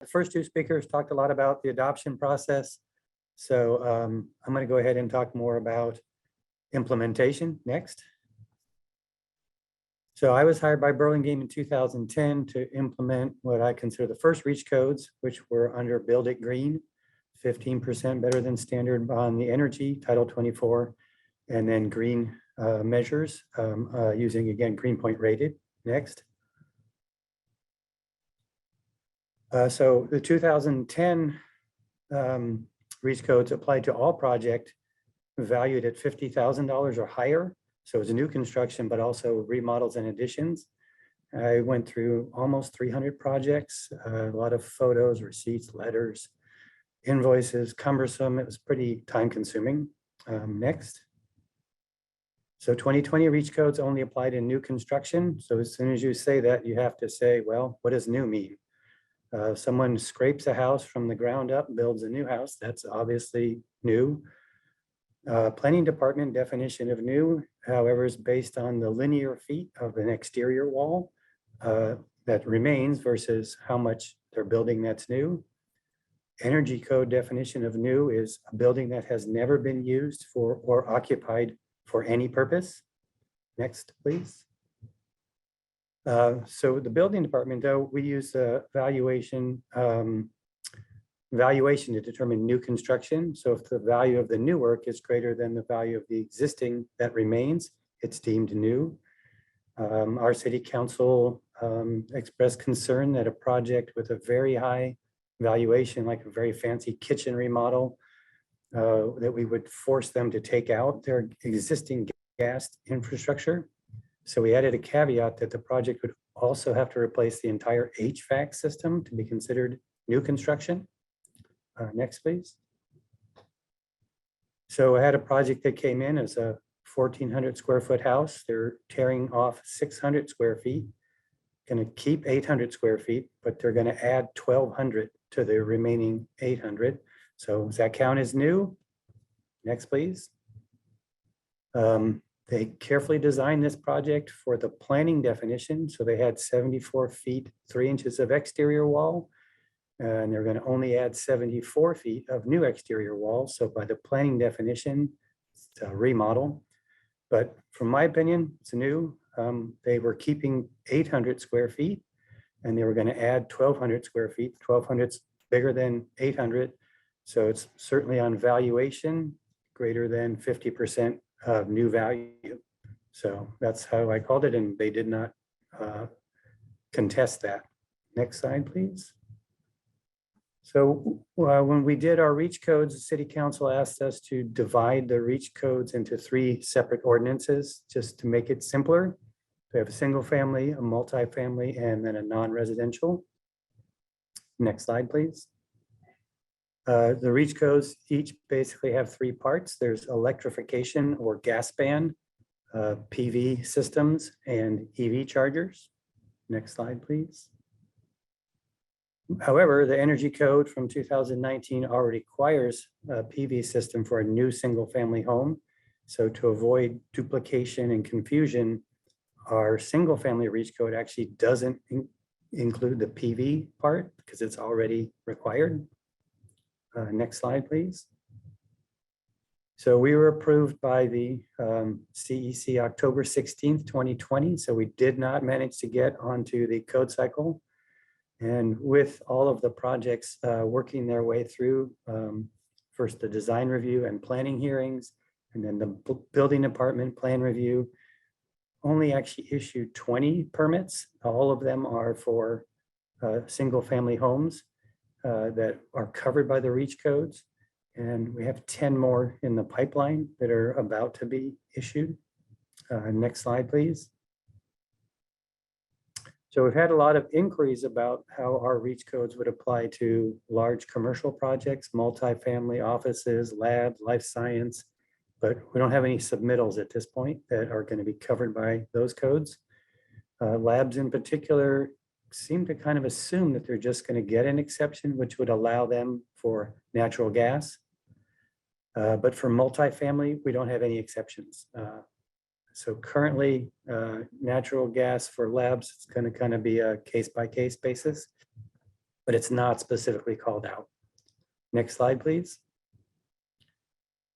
The first two speakers talked a lot about the adoption process. So I'm going to go ahead and talk more about implementation next. So I was hired by Burlingame in 2010 to implement what I consider the first REACH codes, which were under Build It Green, 15% better than standard on the energy, Title 24, and then green measures using, again, Greenpoint rated. Next. So the 2010 REACH codes applied to all projects valued at $50,000 or higher. So it's a new construction, but also remodels and additions. I went through almost 300 projects, a lot of photos, receipts, letters, invoices, cumbersome. It was pretty time consuming. Next. So 2020 REACH codes only apply to new construction. So as soon as you say that, you have to say, well, what does new mean? Someone scrapes a house from the ground up, builds a new house. That's obviously new. Planning department definition of new, however, is based on the linear feet of an exterior wall that remains versus how much they're building that's new. Energy code definition of new is a building that has never been used for or occupied for any purpose. Next, please. So the building department, though, we use valuation to determine new construction. So if the value of the new work is greater than the value of the existing that remains, it's deemed new. Our city council expressed concern that a project with a very high valuation, like a very fancy kitchen remodel, that we would force them to take out their existing gas infrastructure. So we added a caveat that the project would also have to replace the entire HVAC system to be considered new construction. Next, please. So I had a project that came in as a 1,400 square foot house. They're tearing off 600 square feet, going to keep 800 square feet, but they're going to add 1,200 to the remaining 800. So does that count as new? Next, please. They carefully designed this project for the planning definition. So they had 74 feet, 3 inches of exterior wall, and they're going to only add 74 feet of new exterior wall. So by the planning definition, it's a remodel. But from my opinion, it's new. They were keeping 800 square feet, and they were going to add 1,200 square feet. 1,200's bigger than 800. So it's certainly on valuation greater than 50% of new value. So that's how I called it, and they did not contest that. Next slide, please. So when we did our REACH codes, the city council asked us to divide the REACH codes into 3 separate ordinances just to make it simpler. We have a single family, a multifamily, and then a non-residential. Next slide, please. The REACH codes each basically have 3 parts. There's electrification or gas ban, PV systems, and EV chargers. Next slide, please. However, the energy code from 2019 already requires a PV system for a new single family home. So to avoid duplication and confusion, our single family REACH code actually doesn't include the PV part because it's already required. Next slide, please. So we were approved by the CEC October 16th, 2020. So we did not manage to get onto the code cycle. And with all of the projects working their way through, first the design review and planning hearings, and then the building department plan review, only actually issued 20 permits. All of them are for single family homes that are covered by the REACH codes. And we have 10 more in the pipeline that are about to be issued. Next slide, please. So we've had a lot of inquiries about how our REACH codes would apply to large commercial projects, multifamily offices, labs, life science, but we don't have any submittals at this point that are going to be covered by those codes. Labs in particular seem to kind of assume that they're just going to get an exception, which would allow them for natural gas. But for multifamily, we don't have any exceptions. So currently, natural gas for labs, it's going to kind of be a case-by-case basis. but it's not specifically called out. Next slide, please.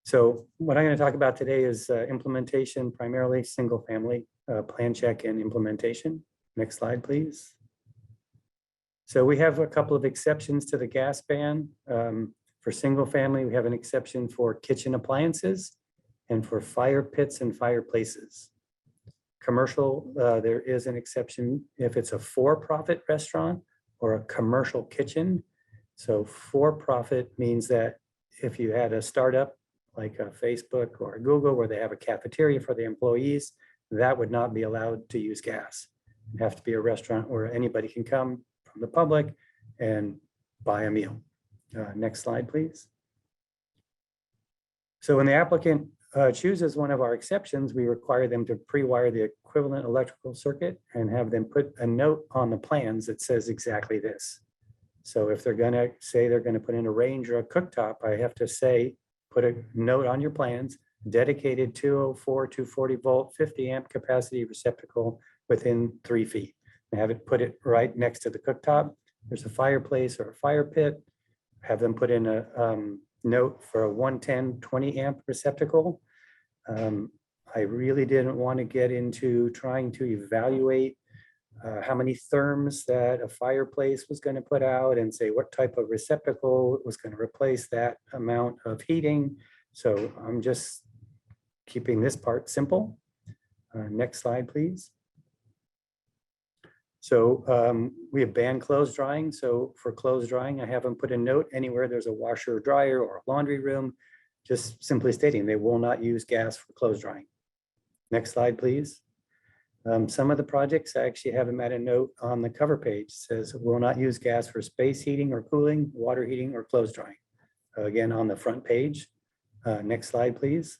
So what I'm going to talk about today is implementation, primarily single family plan check and implementation. Next slide, please. So we have a couple of exceptions to the gas ban. For single family, we have an exception for kitchen appliances and for fire pits and fireplaces. Commercial, there is an exception if it's a for-profit restaurant or a commercial kitchen. So for-profit means that if you had a startup like a Facebook or a Google where they have a cafeteria for the employees, that would not be allowed to use gas. It'd have to be a restaurant where anybody can come from the public and buy a meal. Next slide, please. So when the applicant chooses one of our exceptions, we require them to pre-wire the equivalent electrical circuit and have them put a note on the plans that says exactly this. So if they're gonna say they're gonna put in a range or a cooktop, I have to say, put a note on your plans, dedicated 204, 240 volt, 50 amp capacity receptacle within 3 feet. And have it put it right next to the cooktop. There's a fireplace or a fire pit. Have them put in a note for a 110, 20 amp receptacle. I really didn't want to get into trying to evaluate how many therms that a fireplace was going to put out and say what type of receptacle was going to replace that amount of heating. So I'm just keeping this part simple. Next slide, please. So we have banned clothes drying. So for clothes drying, I have them put a note anywhere there's a washer or dryer or a laundry room, just simply stating they will not use gas for clothes drying. Next slide, please. Some of the projects, I actually have them at a note on the cover page. It says will not use gas for space heating or cooling, water heating, or clothes drying. Again, on the front page. Next slide, please.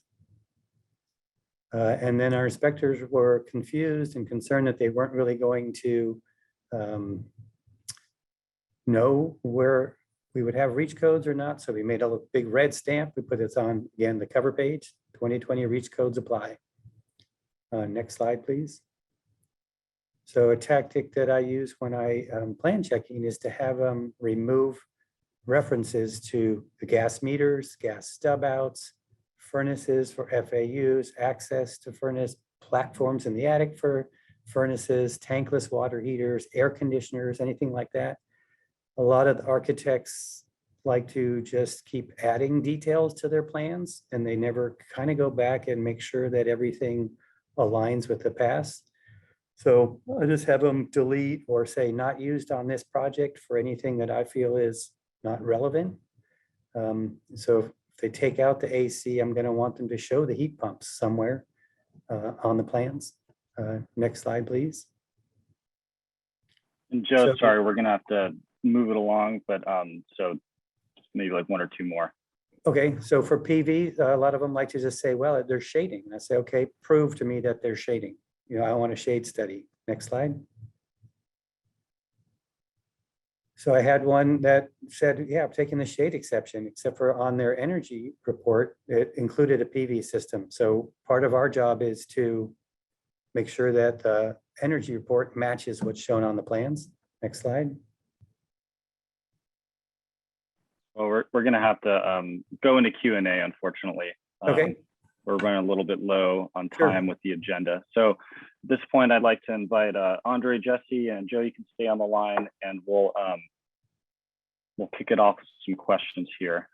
And then our inspectors were confused and concerned that they weren't really going to know where we would have reach codes or not. So we made a big red stamp. We put this on, again, the cover page, 2020 reach codes apply. Next slide, please. So a tactic that I use when I plan checking is to have them remove references to the gas meters, gas stub outs, furnaces for FAUs, access to furnace platforms in the attic for furnaces, tankless water heaters, air conditioners, anything like that. A lot of the architects like to just keep adding details to their plans and they never kind of go back and make sure that everything aligns with the past. So I just have them delete or say not used on this project for anything that I feel is not relevant. So if they take out the AC, I'm going to want them to show the heat pumps somewhere on the plans. Next slide, please. And Joe, sorry, we're going to have to move it along, but so maybe like 1 or 2 more. Okay, so for PV, a lot of them like to just say, well, there's shading. And I say, okay, prove to me that there's shading. You know, I want a shade study. Next slide. So I had one that said, yeah, I'm taking the shade exception, except for on their energy report, it included a PV system. So part of our job is to make sure that the energy report matches what's shown on the plans. Next slide. Well, we're going to have to go into Q&A, unfortunately. Okay. We're running a little bit low on time with the agenda. So at this point, I'd like to invite Andre, Jesse, and Joe, you can stay on the line and we'll kick it off with some questions here.